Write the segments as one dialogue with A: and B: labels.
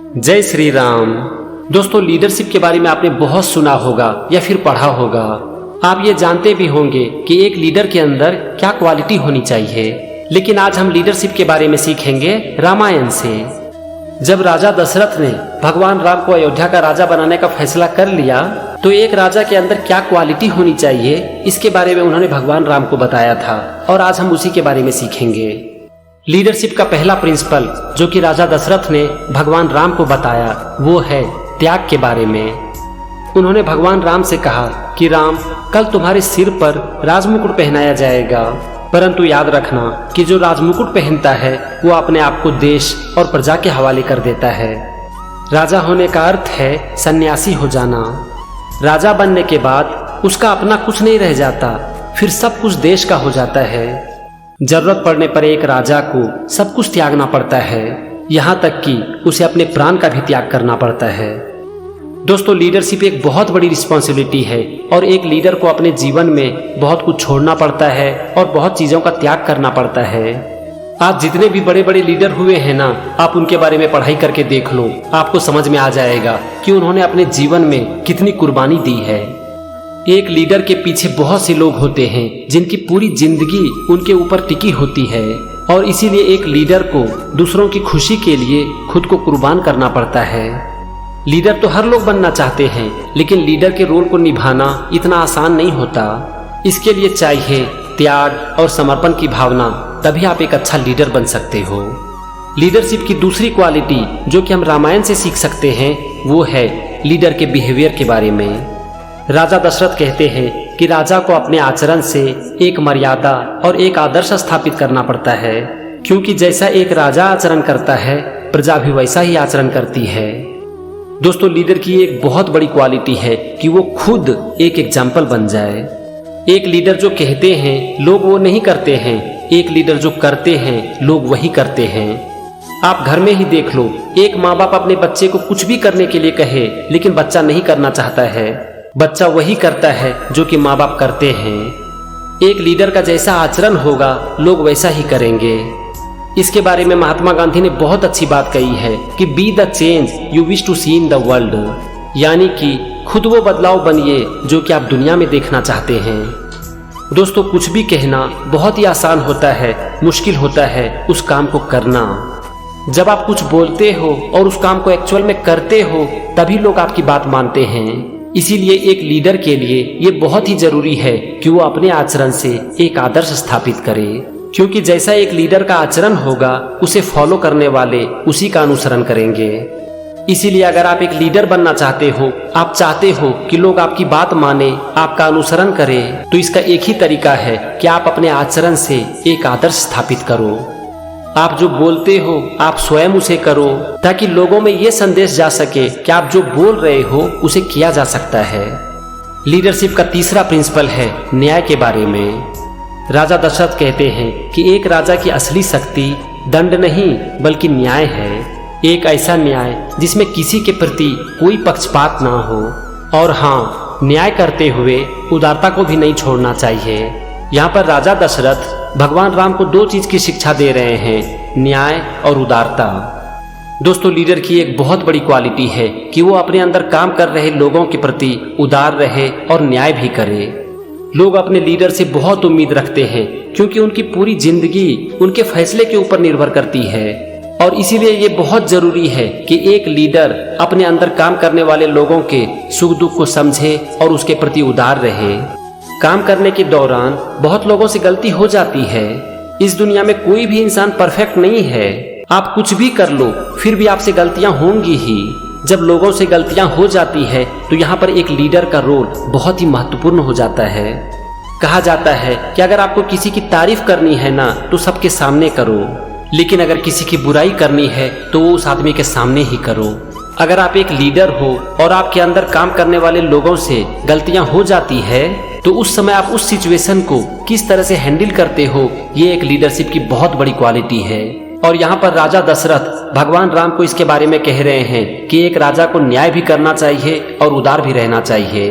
A: जय श्री राम। दोस्तों, लीडरशिप के बारे में आपने बहुत सुना होगा या फिर पढ़ा होगा। आप ये जानते भी होंगे कि एक लीडर के अंदर क्या क्वालिटी होनी चाहिए। लेकिन आज हम लीडरशिप के बारे में सीखेंगे रामायण से। जब राजा दशरथ ने भगवान राम को अयोध्या का राजा बनाने का फैसला कर लिया, तो एक राजा के अंदर क्या क्वालिटी होनी चाहिए, इसके बारे में उन्होंने भगवान राम को बताया था और आज हम उसी के बारे में सीखेंगे। लीडरशिप का पहला प्रिंसिपल जो कि राजा दशरथ ने भगवान राम को बताया, वो है त्याग के बारे में। उन्होंने भगवान राम से कहा कि राम, कल तुम्हारे सिर पर राजमुकुट पहनाया जाएगा, परंतु याद रखना कि जो राजमुकुट पहनता है वो अपने आप को देश और प्रजा के हवाले कर देता है। राजा होने का अर्थ है सन्यासी हो जाना। राजा बनने के बाद उसका अपना कुछ नहीं रह जाता, फिर सब कुछ देश का हो जाता है। जरूरत पड़ने पर एक राजा को सब कुछ त्यागना पड़ता है, यहाँ तक कि उसे अपने प्राण का भी त्याग करना पड़ता है। दोस्तों, लीडरशिप एक बहुत बड़ी रिस्पॉन्सिबिलिटी है और एक लीडर को अपने जीवन में बहुत कुछ छोड़ना पड़ता है और बहुत चीजों का त्याग करना पड़ता है। आज जितने भी बड़े बड़े लीडर हुए हैं ना, आप उनके बारे में पढ़ाई करके देख लो, आपको समझ में आ जाएगा कि उन्होंने अपने जीवन में कितनी कुर्बानी दी है। एक लीडर के पीछे बहुत से लोग होते हैं जिनकी पूरी जिंदगी उनके ऊपर टिकी होती है और इसीलिए एक लीडर को दूसरों की खुशी के लिए खुद को कुर्बान करना पड़ता है। लीडर तो हर लोग बनना चाहते हैं, लेकिन लीडर के रोल को निभाना इतना आसान नहीं होता। इसके लिए चाहिए त्याग और समर्पण की भावना, तभी आप एक अच्छा लीडर बन सकते हो। लीडरशिप की दूसरी क्वालिटी जो कि हम रामायण से सीख सकते हैं, वो है लीडर के बिहेवियर के बारे में। राजा दशरथ कहते हैं कि राजा को अपने आचरण से एक मर्यादा और एक आदर्श स्थापित करना पड़ता है, क्योंकि जैसा एक राजा आचरण करता है, प्रजा भी वैसा ही आचरण करती है। दोस्तों, लीडर की एक बहुत बड़ी क्वालिटी है कि वो खुद एक एग्जाम्पल बन जाए। एक लीडर जो कहते हैं लोग वो नहीं करते हैं, एक लीडर जो करते हैं लोग वही करते हैं। आप घर में ही देख लो, एक माँ बाप अपने बच्चे को कुछ भी करने के लिए कहे, लेकिन बच्चा नहीं करना चाहता है। बच्चा वही करता है जो कि माँ बाप करते हैं। एक लीडर का जैसा आचरण होगा, लोग वैसा ही करेंगे। इसके बारे में महात्मा गांधी ने बहुत अच्छी बात कही है कि be the change you wish to see in the world, यानी कि खुद वो बदलाव बनिए जो कि आप दुनिया में देखना चाहते हैं। दोस्तों, कुछ भी कहना बहुत ही आसान होता है, मुश्किल होता है उस काम को करना। जब आप कुछ बोलते हो और उस काम को एक्चुअल में करते हो, तभी लोग आपकी बात मानते हैं। इसीलिए एक लीडर के लिए ये बहुत ही जरूरी है कि वो अपने आचरण से एक आदर्श स्थापित करे, क्योंकि जैसा एक लीडर का आचरण होगा, उसे फॉलो करने वाले उसी का अनुसरण करेंगे। इसीलिए अगर आप एक लीडर बनना चाहते हो, आप चाहते हो कि लोग आपकी बात माने, आपका अनुसरण करें, तो इसका एक ही तरीका है कि आप अपने आचरण से एक आदर्श स्थापित करो। आप जो बोलते हो आप स्वयं उसे करो, ताकि लोगों में ये संदेश जा सके कि आप जो बोल रहे हो उसे किया जा सकता है। लीडरशिप का तीसरा प्रिंसिपल है न्याय के बारे में। राजा दशरथ कहते हैं कि एक राजा की असली शक्ति दंड नहीं बल्कि न्याय है। एक ऐसा न्याय जिसमें किसी के प्रति कोई पक्षपात ना हो, और हाँ, न्याय करते हुए उदारता को भी नहीं छोड़ना चाहिए। यहाँ पर राजा दशरथ भगवान राम को दो चीज की शिक्षा दे रहे हैं, न्याय और उदारता। दोस्तों, लीडर की एक बहुत बड़ी क्वालिटी है कि वो अपने अंदर काम कर रहे लोगों के प्रति उदार रहे और न्याय भी करे। लोग अपने लीडर से बहुत उम्मीद रखते हैं, क्योंकि उनकी पूरी जिंदगी उनके फैसले के ऊपर निर्भर करती है, और इसीलिए ये बहुत जरूरी है कि एक लीडर अपने अंदर काम करने वाले लोगों के सुख दुख को समझे और उसके प्रति उदार रहे। काम करने के दौरान बहुत लोगों से गलती हो जाती है। इस दुनिया में कोई भी इंसान परफेक्ट नहीं है। आप कुछ भी कर लो, फिर भी आपसे गलतियां होंगी ही। जब लोगों से गलतियां हो जाती है, तो यहाँ पर एक लीडर का रोल बहुत ही महत्वपूर्ण हो जाता है। कहा जाता है कि अगर आपको किसी की तारीफ करनी है ना, तो सबके सामने करो, लेकिन अगर किसी की बुराई करनी है तो वो उस आदमी के सामने ही करो। अगर आप एक लीडर हो और आपके अंदर काम करने वाले लोगों से गलतियां हो जाती है, तो उस समय आप उस सिचुएशन को किस तरह से हैंडल करते हो, ये एक लीडरशिप की बहुत बड़ी क्वालिटी है। और यहाँ पर राजा दशरथ भगवान राम को इसके बारे में कह रहे हैं कि एक राजा को न्याय भी करना चाहिए और उदार भी रहना चाहिए।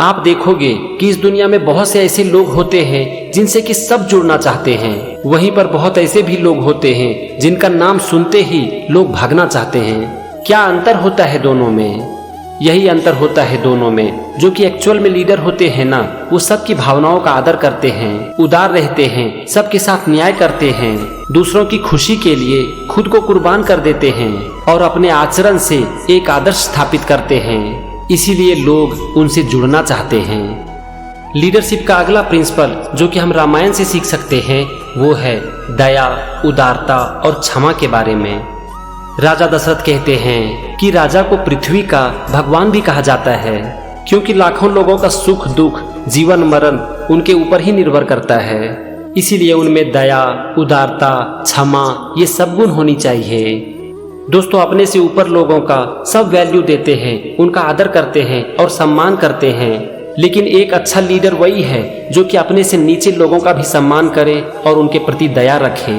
A: आप देखोगे कि इस दुनिया में बहुत से ऐसे लोग होते हैं जिनसे कि सब जुड़ना चाहते हैं, वहीं पर बहुत ऐसे भी लोग होते हैं जिनका नाम सुनते ही लोग भागना चाहते हैं। क्या अंतर होता है दोनों में? यही अंतर होता है दोनों में, जो कि एक्चुअल में लीडर होते हैं ना, वो सबकी भावनाओं का आदर करते हैं, उदार रहते हैं, सबके साथ न्याय करते हैं, दूसरों की खुशी के लिए खुद को कुर्बान कर देते हैं और अपने आचरण से एक आदर्श स्थापित करते हैं। इसीलिए लोग उनसे जुड़ना चाहते हैं। लीडरशिप का अगला प्रिंसिपल जो कि हम रामायण से सीख सकते हैं वो है दया, उदारता और क्षमा के बारे में। राजा दशरथ कहते हैं कि राजा को पृथ्वी का भगवान भी कहा जाता है, क्योंकि लाखों लोगों का सुख दुख, जीवन मरण उनके ऊपर ही निर्भर करता है। इसीलिए उनमें दया, उदारता, क्षमा ये सब गुण होनी चाहिए। दोस्तों, अपने से ऊपर लोगों का सब वैल्यू देते हैं, उनका आदर करते हैं और सम्मान करते हैं। लेकिन एक अच्छा लीडर वही है जो कि अपने से नीचे लोगों का भी सम्मान करे और उनके प्रति दया रखे।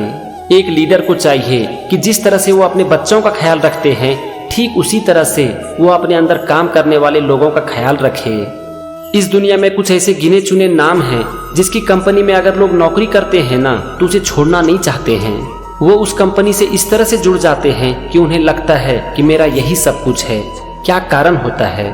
A: एक लीडर को चाहिए कि जिस तरह से वो अपने बच्चों का ख्याल रखते हैं, ठीक उसी तरह से वो अपने अंदर काम करने वाले लोगों का ख्याल रखे। इस दुनिया में कुछ ऐसे गिने चुने नाम हैं जिसकी कंपनी में अगर लोग नौकरी करते हैं ना, तो उसे छोड़ना नहीं चाहते हैं। वो उस कंपनी से इस तरह से जुड़ जाते हैं कि उन्हें लगता है कि मेरा यही सब कुछ है। क्या कारण होता है?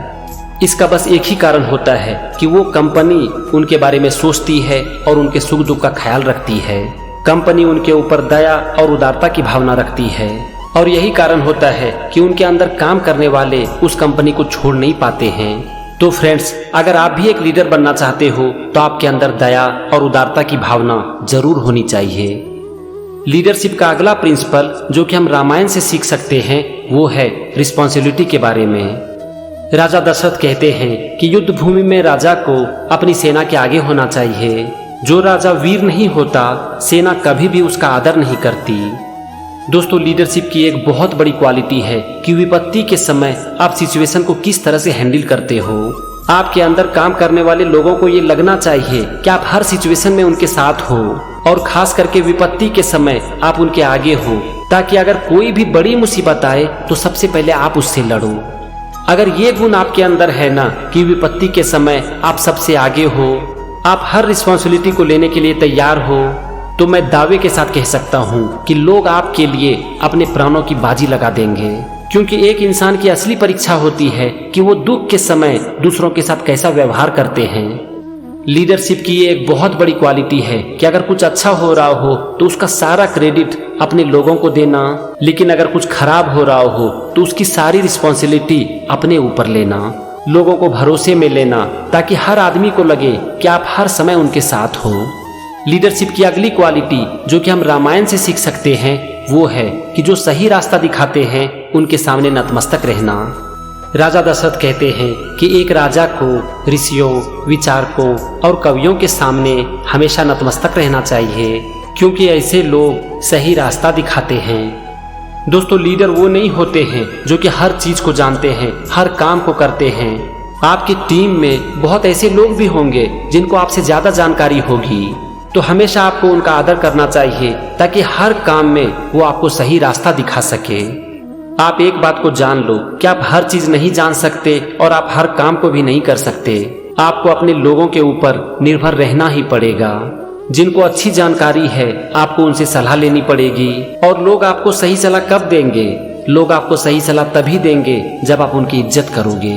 A: इसका बस एक ही कारण होता है कि वो कंपनी उनके बारे में सोचती है और उनके सुख दुख का ख्याल रखती है। कंपनी उनके ऊपर दया और उदारता की भावना रखती है और यही कारण होता है कि उनके अंदर काम करने वाले उस कंपनी को छोड़ नहीं पाते हैं। तो फ्रेंड्स, अगर आप भी एक लीडर बनना चाहते हो तो आपके अंदर दया और उदारता की भावना जरूर होनी चाहिए। लीडरशिप का अगला प्रिंसिपल जो कि हम रामायण से सीख सकते हैं वो है रिस्पॉन्सिबिलिटी के बारे में। राजा दशरथ कहते हैं कि युद्ध भूमि में राजा को अपनी सेना के आगे होना चाहिए। जो राजा वीर नहीं होता, सेना कभी भी उसका आदर नहीं करती। दोस्तों, लीडरशिप की एक बहुत बड़ी क्वालिटी है कि विपत्ति के समय आप सिचुएशन को किस तरह से हैंडल करते हो। आपके अंदर काम करने वाले लोगों को ये लगना चाहिए कि आप हर सिचुएशन में उनके साथ हो और खास करके विपत्ति के समय आप उनके आगे हो, ताकि अगर कोई भी बड़ी मुसीबत आए तो सबसे पहले आप उससे लड़ो। अगर ये गुण आपके अंदर है ना कि विपत्ति के समय आप सबसे आगे हो, आप हर रिस्पॉन्सिबिलिटी को लेने के लिए तैयार हो, तो मैं दावे के साथ कह सकता हूँ कि लोग आपके लिए अपने प्राणों की बाजी लगा देंगे। क्योंकि एक इंसान की असली परीक्षा होती है कि वो दुख के समय दूसरों के साथ कैसा व्यवहार करते हैं। लीडरशिप की ये एक बहुत बड़ी क्वालिटी है कि अगर कुछ अच्छा हो रहा हो तो उसका सारा क्रेडिट अपने लोगों को देना, लेकिन अगर कुछ खराब हो रहा हो तो उसकी सारी रिस्पॉन्सिबिलिटी अपने ऊपर लेना, लोगों को भरोसे में लेना, ताकि हर आदमी को लगे कि आप हर समय उनके साथ हो। लीडरशिप की अगली क्वालिटी जो कि हम रामायण से सीख सकते हैं वो है कि जो सही रास्ता दिखाते हैं उनके सामने नतमस्तक रहना। राजा दशरथ कहते हैं कि एक राजा को ऋषियों, विचारकों और कवियों के सामने हमेशा नतमस्तक रहना चाहिए, क्योंकि ऐसे लोग सही रास्ता दिखाते हैं। दोस्तों, लीडर वो नहीं होते हैं जो कि हर चीज को जानते हैं, हर काम को करते हैं। आपकी टीम में बहुत ऐसे लोग भी होंगे जिनको आपसे ज्यादा जानकारी होगी, तो हमेशा आपको उनका आदर करना चाहिए ताकि हर काम में वो आपको सही रास्ता दिखा सके। आप एक बात को जान लो कि आप हर चीज नहीं जान सकते और आप हर काम को भी नहीं कर सकते। आपको अपने लोगों के ऊपर निर्भर रहना ही पड़ेगा। जिनको अच्छी जानकारी है आपको उनसे सलाह लेनी पड़ेगी। और लोग आपको सही सलाह कब देंगे? लोग आपको सही सलाह तभी देंगे जब आप उनकी इज्जत करोगे।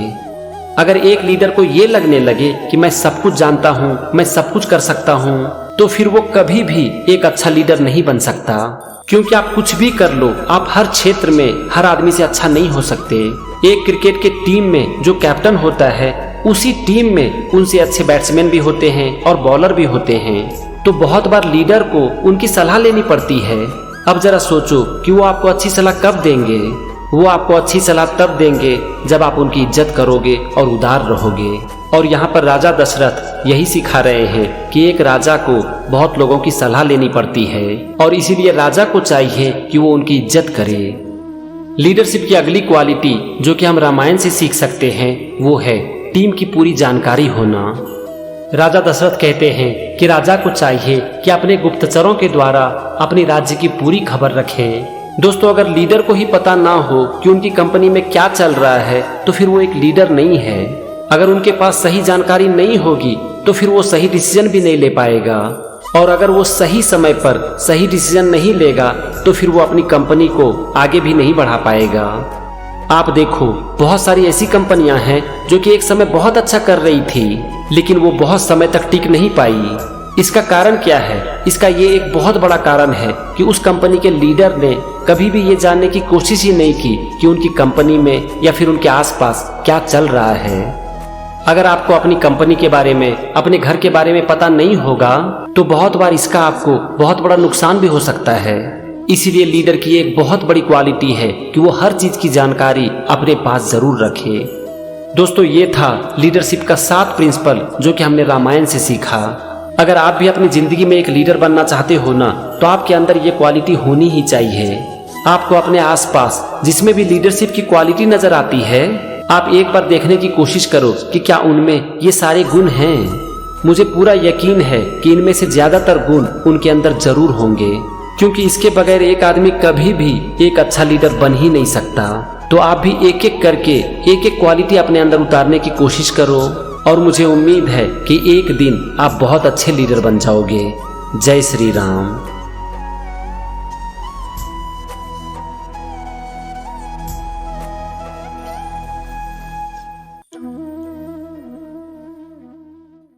A: अगर एक लीडर को ये लगने लगे कि मैं सब कुछ जानता हूँ, मैं सब कुछ कर सकता हूँ, तो फिर वो कभी भी एक अच्छा लीडर नहीं बन सकता। क्योंकि आप कुछ भी कर लो, आप हर क्षेत्र में हर आदमी से अच्छा नहीं हो सकते। एक क्रिकेट के टीम में जो कैप्टन होता है, उसी टीम में उनसे अच्छे बैट्समैन भी होते हैं और बॉलर भी होते हैं। तो बहुत बार लीडर को उनकी सलाह लेनी पड़ती है। अब जरा सोचो कि वो आपको अच्छी सलाह कब देंगे? वो आपको अच्छी सलाह तब देंगे जब आप उनकी इज्जत करोगे और उदार रहोगे। और यहाँ पर राजा दशरथ यही सिखा रहे हैं कि एक राजा को बहुत लोगों की सलाह लेनी पड़ती है और इसीलिए राजा को चाहिए कि वो उनकी इज्जत करे। लीडरशिप की अगली क्वालिटी जो कि हम रामायण से सीख सकते हैं वो है टीम की पूरी जानकारी होना। राजा दशरथ कहते हैं कि राजा को चाहिए कि अपने गुप्तचरों के द्वारा अपने राज्य की पूरी खबर रखें। दोस्तों, अगर लीडर को ही पता ना हो कि उनकी कंपनी में क्या चल रहा है तो फिर वो एक लीडर नहीं है। अगर उनके पास सही जानकारी नहीं होगी तो फिर वो सही डिसीजन भी नहीं ले पाएगा। और अगर वो सही समय पर सही डिसीजन नहीं लेगा तो फिर वो अपनी कंपनी को आगे भी नहीं बढ़ा पाएगा। आप देखो, बहुत सारी ऐसी कंपनियां हैं जो कि एक समय बहुत अच्छा कर रही थी, लेकिन वो बहुत समय तक टिक नहीं पाई। इसका कारण क्या है? इसका ये एक बहुत बड़ा कारण है कि उस कंपनी के लीडर ने कभी भी ये जानने की कोशिश ही नहीं की कि उनकी कंपनी में या फिर उनके आसपास क्या चल रहा है। अगर आपको अपनी कंपनी के बारे में, अपने घर के बारे में पता नहीं होगा तो बहुत बार इसका आपको बहुत बड़ा नुकसान भी हो सकता है। इसीलिए लीडर की एक बहुत बड़ी क्वालिटी है कि वो हर चीज की जानकारी अपने पास जरूर रखे। दोस्तों, ये था लीडरशिप का 7 प्रिंसिपल जो कि हमने रामायण से सीखा। अगर आप भी अपनी जिंदगी में एक लीडर बनना चाहते हो ना, तो आपके अंदर ये क्वालिटी होनी ही चाहिए। आपको अपने आसपास जिसमें भी लीडरशिप की क्वालिटी नजर आती है, आप एक बार देखने की कोशिश करो कि क्या उनमें ये सारे गुण हैं। मुझे पूरा यकीन है कि इनमें से ज्यादातर गुण उनके अंदर जरूर होंगे, क्योंकि इसके बगैर एक आदमी कभी भी एक अच्छा लीडर बन ही नहीं सकता। तो आप भी एक एक करके एक एक क्वालिटी अपने अंदर उतारने की कोशिश करो, और मुझे उम्मीद है कि एक दिन आप बहुत अच्छे लीडर बन जाओगे। जय श्री राम।